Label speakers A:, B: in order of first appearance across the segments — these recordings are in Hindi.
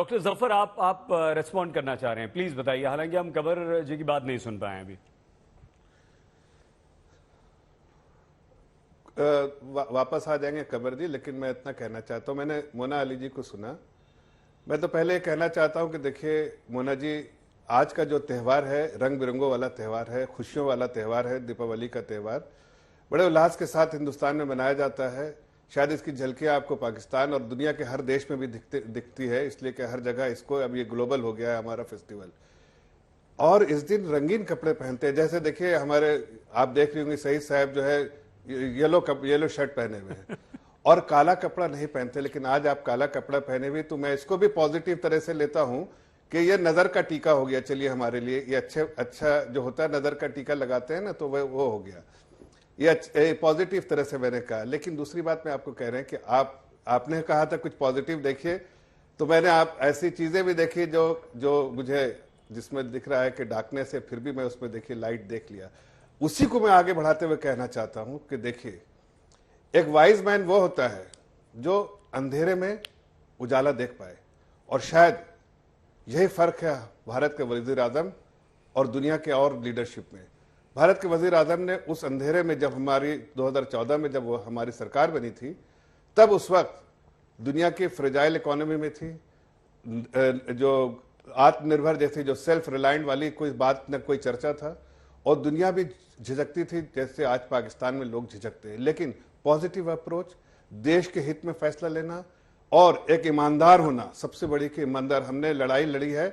A: डॉक्टर जफर, आप रेस्पॉन्ड करना चाह रहे हैं, प्लीज बताइए। हालांकि हम कबर जी की बात नहीं सुन पाए अभी।
B: वापस आ जाएंगे कबर जी, लेकिन मैं इतना कहना चाहता हूं, मैंने मोना अली जी को सुना। मैं तो पहले कहना चाहता हूं कि देखिए मोना जी, आज का जो त्यौहार है रंग बिरंगों वाला त्यौहार है, खुशियों वाला त्यौहार है, दीपावली का त्यौहार बड़े उल्लास के साथ हिंदुस्तान में मनाया जाता है। शायद इसकी झलकियां आपको पाकिस्तान और दुनिया के हर देश में भी दिखती है, इसलिए कि हर जगह इसको अब ये ग्लोबल हो गया है हमारा फेस्टिवल। और इस दिन रंगीन कपड़े पहनते हैं, जैसे देखिए हमारे, आप देख रही होंगी सईद साहब जो है येलो शर्ट पहने हुए हैं और काला कपड़ा नहीं पहनते, लेकिन आज आप काला कपड़ा पहने हुए, तो मैं इसको भी पॉजिटिव तरह से लेता हूं कि ये नजर का टीका हो गया। चलिए हमारे लिए ये अच्छा जो होता है, नजर का टीका लगाते हैं ना, तो वो हो गया, ये पॉजिटिव तरह से मैंने कहा। लेकिन दूसरी बात मैं आपको कह रहे हैं कि आपने कहा था कुछ पॉजिटिव देखिए, तो मैंने आप ऐसी चीजें भी देखी जो मुझे, जिसमें दिख रहा है कि डार्कनेस है, फिर भी मैं उसमें देखिए लाइट देख लिया। उसी को मैं आगे बढ़ाते हुए कहना चाहता हूं कि देखिए, एक वाइज मैन वो होता है जो अंधेरे में उजाला देख पाए, और शायद यही फर्क है भारत के वजीर आजम और दुनिया के और लीडरशिप में। भारत के वजीर आजम ने उस अंधेरे में, जब हमारी 2014 में जब वो हमारी सरकार बनी थी, तब उस वक्त दुनिया की फ्रेजाइल इकोनॉमी में थी, जो आत्मनिर्भर जैसी, जो सेल्फ रिलायंट वाली कोई बात न कोई चर्चा था, और दुनिया भी झिझकती थी जैसे आज पाकिस्तान में लोग झिझकते हैं। लेकिन पॉजिटिव अप्रोच, देश के हित में फैसला लेना और एक ईमानदार होना, सबसे बड़ी कि ईमानदार, हमने लड़ाई लड़ी है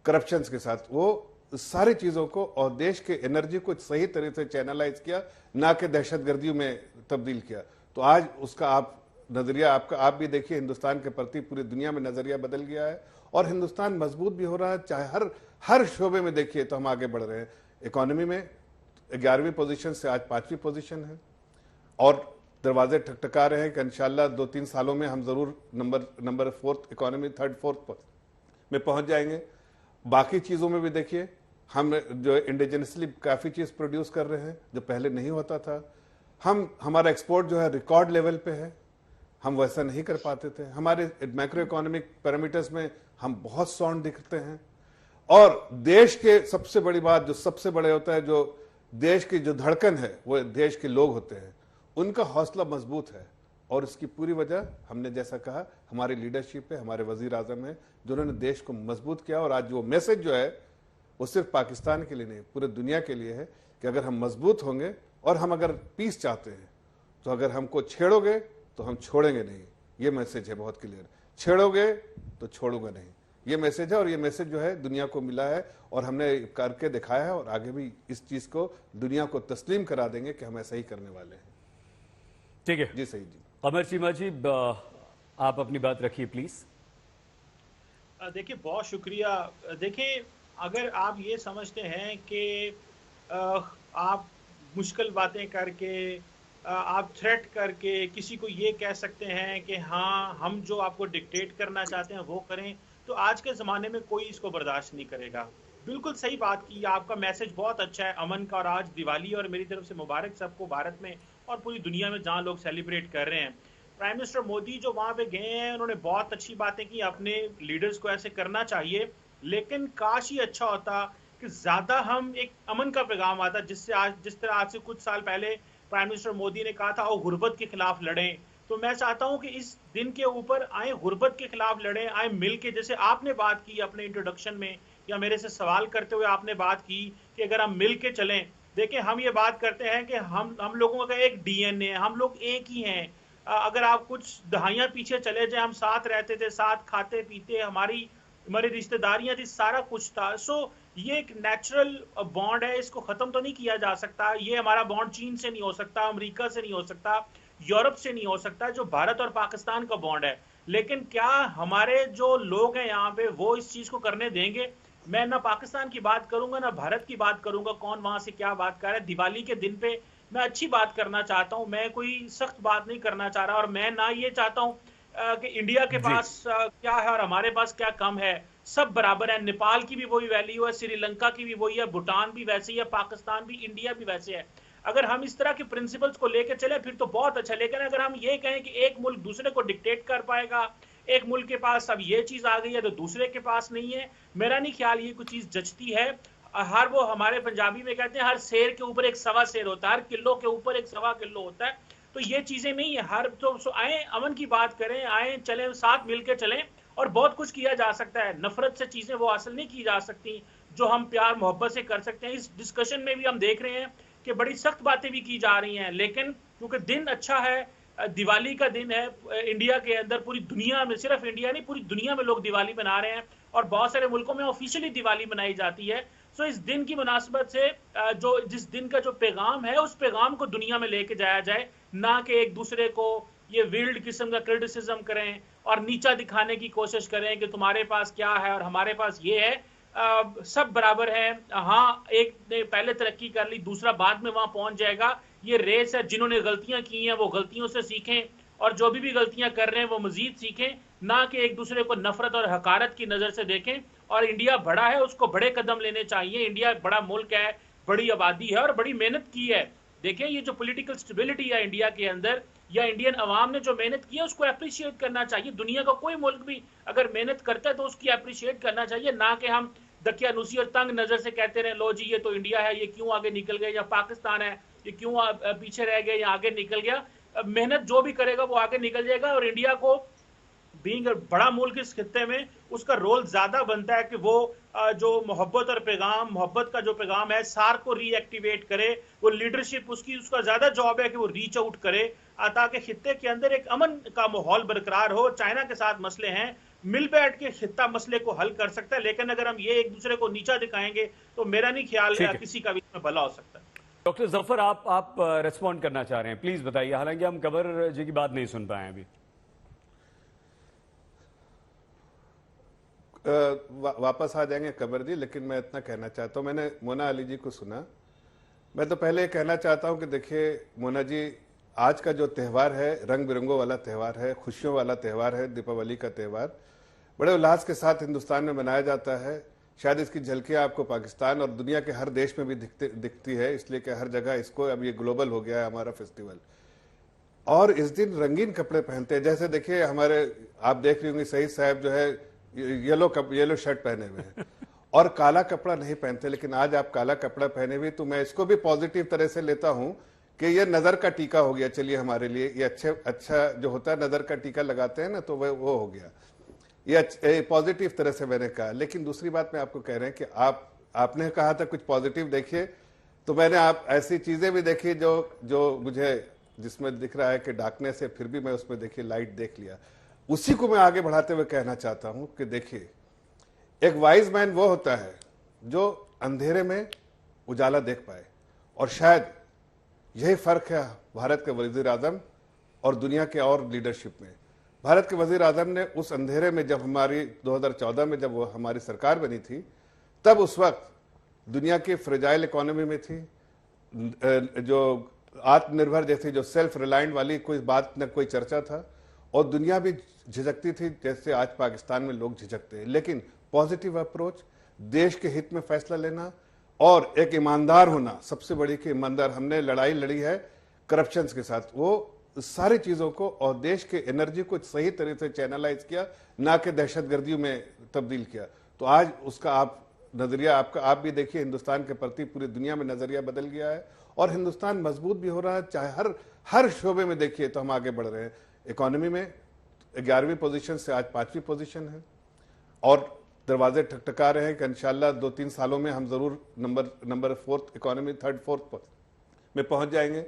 B: करप्शन के साथ, वो सारी चीजों को और देश के एनर्जी को सही तरह से चैनलाइज किया, ना कि दहशतगर्दी में तब्दील किया। तो आज उसका आप नजरिया, आप भी देखिए, हिंदुस्तान के प्रति पूरी दुनिया में नजरिया बदल गया है और हिंदुस्तान मजबूत भी हो रहा है। चाहे हर शोबे में देखिए तो हम आगे बढ़ रहे हैं। इकोनॉमी में 11वीं पोजीशन से आज 5वीं पोजीशन है और दरवाजे ठकठका रहे हैं कि इंशाल्लाह 2-3 सालों में हम जरूर number 4th economy, 3rd 4th में पहुंच जाएंगे। बाकी चीजों में भी देखिए, हम जो इंडिजिनसली काफी चीज प्रोड्यूस कर रहे हैं जो पहले नहीं होता था। हमारा एक्सपोर्ट जो है रिकॉर्ड लेवल पे है, हम वैसा नहीं कर पाते थे। हमारे मैक्रो इकोनॉमिक पैरामीटर्स में हम बहुत साउंड दिखते हैं। और देश के सबसे बड़ी बात, जो सबसे बड़े होता है, जो देश की जो धड़कन है, वो देश के लोग होते हैं, उनका हौसला मजबूत है। और इसकी पूरी वजह, हमने जैसा कहा, हमारी लीडरशिप है, हमारे वजीर आजम है, जिन्होंने देश को मजबूत किया। और आज वो मैसेज जो है, वो सिर्फ पाकिस्तान के लिए नहीं, पूरे दुनिया के लिए है कि अगर हम मजबूत होंगे और हम अगर पीस चाहते हैं, तो अगर हमको छेड़ोगे तो हम छोड़ेंगे नहीं। ये मैसेज है बहुत क्लियर, छेड़ोगे तो छोड़ूंगा नहीं, ये मैसेज है। और ये मैसेज जो है दुनिया को मिला है और हमने करके दिखाया है, और आगे भी इस चीज को दुनिया को तस्लीम करा देंगे कि हम ऐसा ही करने वाले हैं।
A: ठीक है
B: जी, सही जी।
A: कमर चीमा जी, आप अपनी बात रखिए प्लीज।
C: देखिए, बहुत शुक्रिया। देखिए, अगर आप ये समझते हैं कि आप मुश्किल बातें करके, आप थ्रेट करके किसी को ये कह सकते हैं कि हाँ, हम जो आपको डिक्टेट करना चाहते हैं वो करें, तो आज के ज़माने में कोई इसको बर्दाश्त नहीं करेगा। बिल्कुल सही बात की, आपका मैसेज बहुत अच्छा है अमन का, और आज दिवाली और मेरी तरफ से मुबारक सबको, भारत में और पूरी दुनिया में जहाँ लोग सेलिब्रेट कर रहे हैं। प्राइम मिनिस्टर मोदी जो वहाँ पे गए हैं, उन्होंने बहुत अच्छी बातें की, अपने लीडर्स को ऐसे करना चाहिए। लेकिन काश ही अच्छा होता कि ज़्यादा हम एक अमन का पैगाम आता, जिससे आज, जिस तरह आज से कुछ साल पहले प्राइम मिनिस्टर मोदी ने कहा था वो गुर्बत के खिलाफ लड़ें। तो मैं चाहता हूं कि इस दिन के ऊपर आए, गुर्बत के खिलाफ लड़ें, आए मिल के, जैसे आपने बात की अपने इंट्रोडक्शन में या मेरे से सवाल करते हुए आपने बात की कि अगर हम मिल के चलें। देखिए, हम ये बात करते हैं कि हम लोगों का एक डीएनए है, हम लोग एक ही हैं। अगर आप कुछ दहाइयां पीछे चले जाए, हम साथ रहते थे, साथ खाते पीते, हमारी रिश्तेदारियां थी, सारा कुछ था। सो ये एक नेचुरल बॉन्ड है, इसको खत्म तो नहीं किया जा सकता। ये हमारा बॉन्ड चीन से नहीं हो सकता, अमेरिका से नहीं हो सकता, यूरोप से नहीं हो सकता, जो भारत और पाकिस्तान का बॉन्ड है। लेकिन क्या हमारे जो लोग हैं यहाँ पे वो इस चीज को करने देंगे? मैं ना पाकिस्तान की बात करूंगा ना भारत की बात करूंगा, कौन वहां से क्या बात कर रहा है। दिवाली के दिन पे मैं अच्छी बात करना चाहता हूं, मैं कोई सख्त बात नहीं करना चाह रहा, और मैं ना ये चाहता हूं कि इंडिया के पास क्या है और हमारे पास क्या कम है। सब बराबर है, नेपाल की भी वही वैल्यू है, श्रीलंका की भी वही है, भूटान भी वैसे ही है, पाकिस्तान भी, इंडिया भी वैसे है। अगर हम इस तरह के प्रिंसिपल्स को लेकर चले फिर तो बहुत अच्छा। लेकिन अगर हम ये कहें कि एक मुल्क दूसरे को डिक्टेट कर पाएगा, एक मुल्क के पास अब ये चीज आ गई है तो दूसरे के पास नहीं है। मेरा नहीं ख्याल ये कोई चीज जचती है। हर वो हमारे पंजाबी में कहते हैं हर शेर के ऊपर एक सवा शेर होता है, हर किलो के ऊपर एक सवा किलो होता है। तो ये चीजें नहीं है। हर तो आए अमन की बात करें, आए चलें साथ मिलकर चलें और बहुत कुछ किया जा सकता है। नफरत से चीजें वो हासिल नहीं की जा सकती जो हम प्यार मोहब्बत से कर सकते हैं। इस डिस्कशन में भी हम देख रहे हैं कि बड़ी सख्त बातें भी की जा रही हैं, लेकिन क्योंकि दिन अच्छा है, दिवाली का दिन है इंडिया के अंदर, पूरी दुनिया में, सिर्फ इंडिया नहीं पूरी दुनिया में लोग दिवाली मना रहे हैं और बहुत सारे मुल्कों में ऑफिशियली दिवाली मनाई जाती है। सो इस दिन की मुनासिबत से जो जिस दिन का जो पैगाम है उस पैगाम को दुनिया में लेके जाया जाए, ना कि एक दूसरे को ये विल्ड किस्म का क्रिटिसिज्म करें और नीचा दिखाने की कोशिश करें कि तुम्हारे पास क्या है और हमारे पास ये है। सब बराबर है। हाँ, एक ने पहले तरक्की कर ली, दूसरा बाद में वहां पहुंच जाएगा। ये रेस है। जिन्होंने गलतियां की हैं वो गलतियों से सीखें और जो भी गलतियां कर रहे हैं वो मजीद सीखें, ना कि एक दूसरे को नफरत और हकारत की नजर से देखें। और इंडिया बड़ा है, उसको बड़े कदम लेने चाहिए। इंडिया बड़ा मुल्क है, बड़ी आबादी है और बड़ी मेहनत की है। देखें, ये जो पॉलिटिकल स्टेबिलिटी है इंडिया के अंदर, या इंडियन अवाम ने जो मेहनत की है उसको अप्रिशिएट करना चाहिए। दुनिया का कोई मुल्क भी अगर मेहनत करता है तो उसकी अप्रिशिएट करना चाहिए, ना कि हम दकियानूसी और तंग नजर से कहते रहे लो जी ये तो इंडिया है, ये क्यों आगे निकल गए, या पाकिस्तान है ये क्यों पीछे रह गए या आगे निकल गया। मेहनत जो भी करेगा वो आगे निकल जाएगा। और इंडिया को बीइंग बड़ा मुल्क इस खित्ते में, उसका रोल ज्यादा बनता है कि वो जो मोहब्बत और पैगाम, मोहब्बत का जो पैगाम है सार्क को रीएक्टिवेट करे। वो लीडरशिप उसका ज्यादा जॉब है कि वो रीच आउट करे ताकि खित्ते के अंदर एक अमन का माहौल बरकरार हो। चाइना के साथ मसले हैं, मिल बैठ के खित्ता मसले को हल कर सकता है, लेकिन अगर हम ये एक दूसरे को नीचा दिखाएंगे तो मेरा नहीं ख्याल किसी का भी इसमें भला हो सकता है।
A: डॉक्टर जफर, आप रिस्पॉन्ड करना चाह रहे हैं, प्लीज बताइए। हालांकि हम कबर जी की बात नहीं सुन पाए अभी।
B: वापस आ जाएंगे कबर जी, लेकिन मैं इतना कहना चाहता हूं, मैंने मोना अली जी को सुना। मैं तो पहले कहना चाहता हूं कि देखिए मोना जी, आज का जो त्यौहार है रंग बिरंगों वाला त्यौहार है, खुशियों वाला त्यौहार है। दीपावली का त्यौहार बड़े उल्लास के साथ हिंदुस्तान में मनाया जाता है। शायद इसकी झलकियां आपको पाकिस्तान और दुनिया के हर देश में भी दिखती है, इसलिए कि हर जगह इसको अब ये ग्लोबल हो गया है हमारा फेस्टिवल। और इस दिन रंगीन कपड़े पहनते हैं। जैसे देखिए हमारे, आप देख रही होंगी शहीद साहब जो है येलो शर्ट पहने हुए हैं और काला कपड़ा नहीं पहनते, लेकिन आज आप काला कपड़ा पहने हुए, तो मैं इसको भी पॉजिटिव तरह से लेता हूं कि ये नजर का टीका हो गया। चलिए हमारे लिए ये अच्छा जो होता है, नजर का टीका लगाते हैं ना, तो वो हो गया। ये पॉजिटिव तरह से मैंने कहा। लेकिन दूसरी बात मैं आपको कह रहे हैं कि आपने कहा था कुछ पॉजिटिव देखिए, तो मैंने आप ऐसी चीजें भी देखी जो मुझे, जिसमें दिख रहा है कि डार्कनेस है, फिर भी मैं उसमें देखिए लाइट देख लिया। उसी को मैं आगे बढ़ाते हुए कहना चाहता हूं कि देखिए, एक वाइज मैन वो होता है जो अंधेरे में उजाला देख पाए। और शायद यही फर्क है भारत के वजीर आजम और दुनिया के और लीडरशिप में। भारत के वजीर आजम ने उस अंधेरे में, जब हमारी 2014 में जब वो हमारी सरकार बनी थी, तब उस वक्त दुनिया की फ्रेजाइल इकोनॉमी में थी, जो आत्मनिर्भर जैसी, जो सेल्फ रिलायंट वाली कोई बात न कोई चर्चा था, और दुनिया भी झिझकती थी जैसे आज पाकिस्तान में लोग झिझकते हैं। लेकिन पॉजिटिव अप्रोच, देश के हित में फैसला लेना और एक ईमानदार होना, सबसे बड़ी कि ईमानदार, हमने लड़ाई लड़ी है करप्शन के साथ, वो सारी चीजों को और देश के एनर्जी को सही तरह से चैनलाइज किया, ना कि दहशतगर्दी में तब्दील किया। तो आज उसका आप नजरिया, आप भी देखिए, हिंदुस्तान के प्रति पूरी दुनिया में नजरिया बदल गया है और हिंदुस्तान मजबूत भी हो रहा है। चाहे हर शोबे में देखिए तो हम आगे बढ़ रहे हैं। इकोनॉमी में 11वीं पोजीशन से आज 5वीं पोजीशन है और दरवाजे ठकठका रहे हैं कि इंशाल्लाह 2-3 सालों में हम जरूर number 4th economy, 3rd 4th में पहुंच जाएंगे।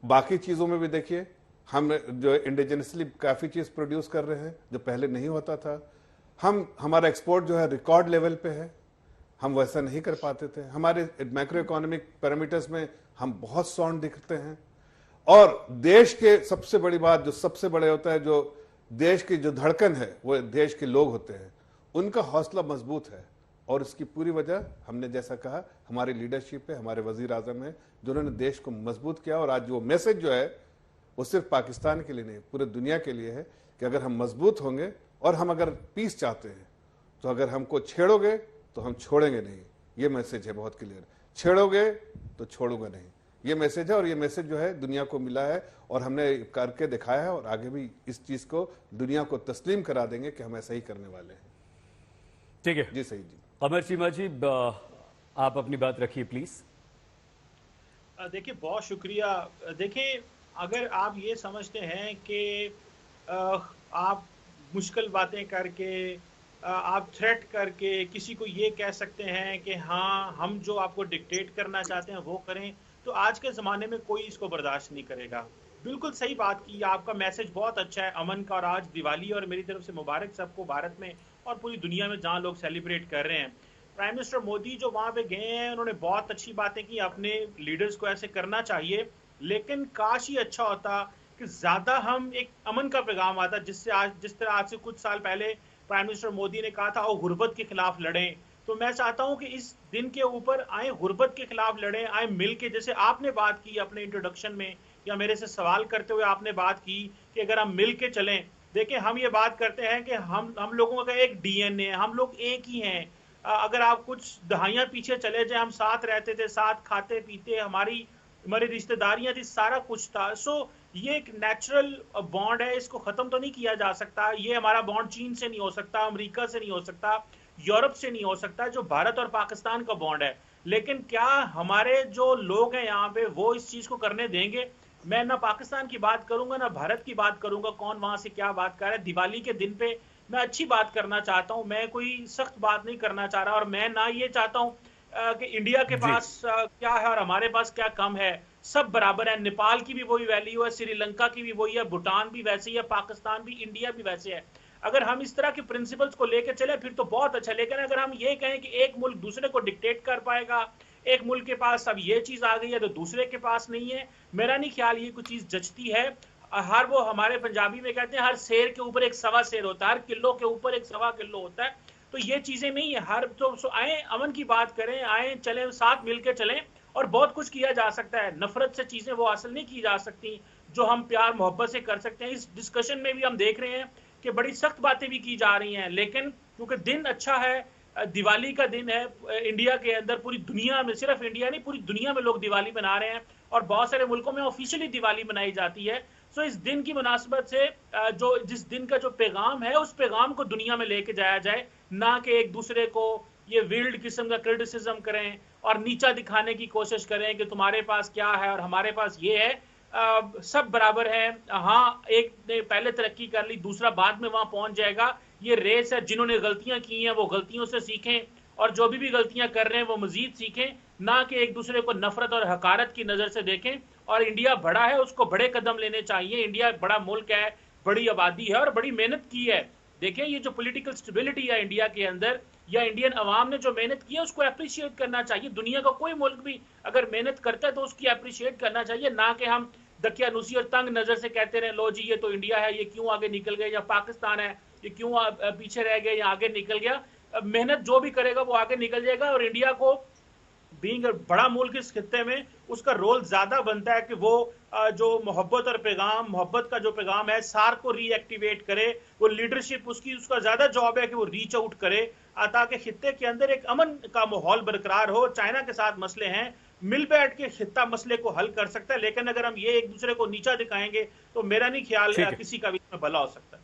B: बाकी चीजों में भी देखिए, हम जो इंडिजिनसली काफी चीज प्रोड्यूस कर रहे हैं जो पहले नहीं होता था। हमारा एक्सपोर्ट जो है रिकॉर्ड लेवल पे है, हम वैसा नहीं कर पाते थे। हमारे मैक्रो इकोनॉमिक पैरामीटर्स में हम बहुत साउंड दिखते हैं। और देश के सबसे बड़ी बात, जो सबसे बड़े होता है, जो देश की जो धड़कन है वो देश के लोग होते हैं, उनका हौसला मजबूत है। और इसकी पूरी वजह, हमने जैसा कहा, हमारी लीडरशिप है, हमारे वजीर आजम है, जिन्होंने देश को मजबूत किया। और आज वो मैसेज जो है वो सिर्फ पाकिस्तान के लिए नहीं, पूरे दुनिया के लिए है कि अगर हम मजबूत होंगे और हम अगर पीस चाहते हैं, तो अगर हमको छेड़ोगे तो हम छोड़ेंगे नहीं। ये मैसेज है बहुत क्लियर, छेड़ोगे तो छोड़ूंगा नहीं, ये मैसेज है और ये मैसेज जो है दुनिया को मिला है और हमने करके दिखाया है और आगे भी इस चीज को दुनिया को तस्लीम करा देंगे कि हम ऐसा ही करने वाले हैं।
A: ठीक है
B: जी सही जी।
A: अमर चीमा जी, आप अपनी बात रखिए प्लीज।
C: देखिए बहुत शुक्रिया। देखिए अगर आप ये समझते हैं कि आप मुश्किल बातें करके आप थ्रेट करके किसी को ये कह सकते हैं कि हाँ हम जो आपको डिक्टेट करना चाहते हैं वो करें, तो आज के ज़माने में कोई इसको बर्दाश्त नहीं करेगा। बिल्कुल सही बात की, आपका मैसेज बहुत अच्छा है अमन का, और आज दिवाली और मेरी तरफ से मुबारक सबको भारत में और पूरी दुनिया में जहाँ लोग सेलिब्रेट कर रहे हैं। प्राइम मिनिस्टर मोदी जो वहाँ पे गए हैं उन्होंने बहुत अच्छी बातें की, अपने लीडर्स को ऐसे करना चाहिए, लेकिन काश ही अच्छा होता कि ज़्यादा हम एक अमन का पैगाम आता, जिससे आज जिस तरह आज से कुछ साल पहले प्राइम मिनिस्टर मोदी ने कहा था और गुर्बत के खिलाफ लड़ें। तो मैं चाहता हूं कि इस दिन के ऊपर आए गुर्बत के खिलाफ लड़ें, आए मिलके, जैसे आपने बात की अपने इंट्रोडक्शन में या मेरे से सवाल करते हुए आपने बात की कि अगर हम मिल के चलें। देखिए हम ये बात करते हैं कि हम लोगों का एक डीएनए है, हम लोग एक ही हैं। अगर आप कुछ दहाइयां पीछे चले जाए, हम साथ रहते थे, साथ खाते पीते, हमारी रिश्तेदारियां थी, सारा कुछ था। सो ये एक नेचुरल बॉन्ड है, इसको खत्म तो नहीं किया जा सकता। ये हमारा बॉन्ड चीन से नहीं हो सकता, अमेरिका से नहीं हो सकता, यूरोप से नहीं हो सकता, जो भारत और पाकिस्तान का बॉन्ड है। लेकिन क्या हमारे जो लोग हैं यहाँ पे वो इस चीज को करने देंगे? मैं ना पाकिस्तान की बात करूंगा ना भारत की बात करूंगा, कौन वहां से क्या बात कर रहा है। दिवाली के दिन पे मैं अच्छी बात करना चाहता हूं, मैं कोई सख्त बात नहीं करना चाह रहा, और मैं ना ये चाहता हूं कि इंडिया के पास क्या है और हमारे पास क्या कम है। सब बराबर है, नेपाल की भी वही वैल्यू है, श्रीलंका की भी वही है, भूटान भी वैसे ही है, पाकिस्तान भी, इंडिया भी वैसे है। अगर हम इस तरह के प्रिंसिपल्स को लेकर चले फिर तो बहुत अच्छा। लेकिन अगर हम ये कहें कि एक मुल्क दूसरे को डिक्टेट कर पाएगा, एक मुल्क के पास अब ये चीज आ गई है तो दूसरे के पास नहीं है, मेरा नहीं ख्याल ये कोई चीज जचती है। हर वो हमारे पंजाबी में कहते हैं हर शेर के ऊपर एक सवा शेर होता है, हर किलो के ऊपर एक सवा किलो होता है। तो ये चीजें नहीं है। हर तो आए अमन की बात करें, आए चलें, साथ मिलकर चलें, और बहुत कुछ किया जा सकता है। नफरत से चीजें वो हासिल नहीं की जा सकती जो हम प्यार मोहब्बत से कर सकते हैं। इस डिस्कशन में भी हम देख रहे हैं कि बड़ी सख्त बातें भी की जा रही हैं, लेकिन क्योंकि दिन अच्छा है, दिवाली का दिन है, इंडिया के अंदर पूरी दुनिया में, सिर्फ इंडिया नहीं पूरी दुनिया में लोग दिवाली मना रहे हैं, और बहुत सारे मुल्कों में ऑफिशियली दिवाली मनाई जाती है। सो इस दिन की मुनासिबत से जो जिस दिन का जो पैगाम है उस पैगाम को दुनिया में लेके जाया जाए, ना कि एक दूसरे को ये विल्ड किस्म का क्रिटिसिज्म करें और नीचा दिखाने की कोशिश करें कि तुम्हारे पास क्या है और हमारे पास ये है। सब बराबर है। हाँ, एक ने पहले तरक्की कर ली, दूसरा बाद में वहां पहुंच जाएगा। ये रेस है, जिन्होंने गलतियां की हैं वो गलतियों से सीखें, और जो भी गलतियां कर रहे हैं वो मजीद सीखें, ना कि एक दूसरे को नफरत और हकारत की नजर से देखें। और इंडिया बड़ा है, उसको बड़े कदम लेने चाहिए। इंडिया एक बड़ा मुल्क है, बड़ी आबादी है और बड़ी मेहनत की है। देखें ये जो पॉलिटिकल स्टेबिलिटी है इंडिया के अंदर, या इंडियन अवाम ने जो मेहनत की है उसको अप्रिशिएट करना चाहिए। दुनिया का कोई मुल्क भी अगर मेहनत करता है तो उसकी अप्रिशिएट करना चाहिए, ना कि हम दकियानुसी और तंग नजर से कहते रहे लो जी ये तो इंडिया है, ये क्यों आगे निकल गए, या पाकिस्तान है ये क्यों पीछे रह गए या आगे निकल गया। मेहनत जो भी करेगा वो आगे निकल जाएगा। और इंडिया को बीइंग बड़ा मुल्क इस खित्ते में, उसका रोल ज्यादा बनता है कि वो जो मोहब्बत और पैगाम, मोहब्बत का जो पैगाम है सार्क को रीएक्टिवेट करे। वो लीडरशिप उसका ज्यादा जॉब है कि वो रीच आउट करे, ताकि खित्ते के अंदर एक अमन का माहौल बरकरार हो। चाइना के साथ मसले हैं, मिल बैठ के खित्ता मसले को हल कर सकता है, लेकिन अगर हम ये एक दूसरे को नीचा दिखाएंगे तो मेरा नहीं ख्याल किसी का भी इसमें भला हो सकता है।